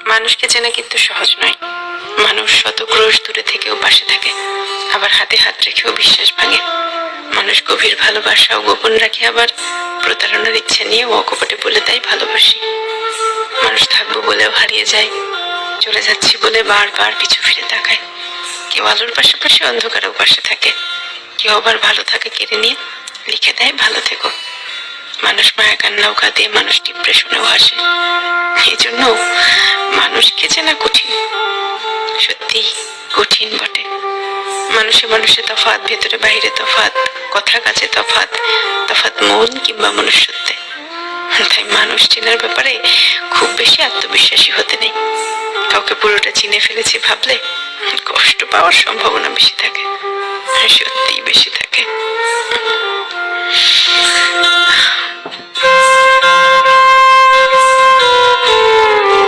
মানুষকে চেনা কিন্তু সহজ নয়। মানুষ শত ক্রোশ দূরে থেকেও পাশে থাকে, আবার হাতে হাত রেখেও বিশ্বাস ভাঙে। মানুষ গভীর ভালোবাসাও গোপন রাখে, আবার প্রতারণার ইচ্ছে নিয়েও অকপটে বলে দেয় ভালোবাসি। মানুষ থাকবো বলেও হারিয়ে যায়, চলে যাচ্ছি বলে বারবার পিছু ফিরে তাকায়। কেউ আলোর পাশাপাশি অন্ধকারেও পাশে থাকে, কেউ আবার ভালো থাকে কেড়ে নিয়ে লিখে দেয় ভালো থেকো। মানুষ মায়া কান্নাও কাঁদে, মানুষ ডিপ্রেশনেও হাসে। এই জন্য মানুষকে চেনা কঠিন, সত্যি কঠিন বটে। মানুষে মানুষে তফাৎ, ভেতরে বাহিরে তফাৎ, কথা কাছে তফাৎ, তফাৎ মন কিংবা মনুষ্যত্বে। তাই মানুষ চেনার ব্যাপারে খুব বেশি আত্মবিশ্বাসী হতে নেই। কাউকে পুরোটা চিনে ফেলেছি ভাবলে কষ্ট পাওয়ার সম্ভাবনা বেশি থাকে, সত্যিই বেশি থাকে।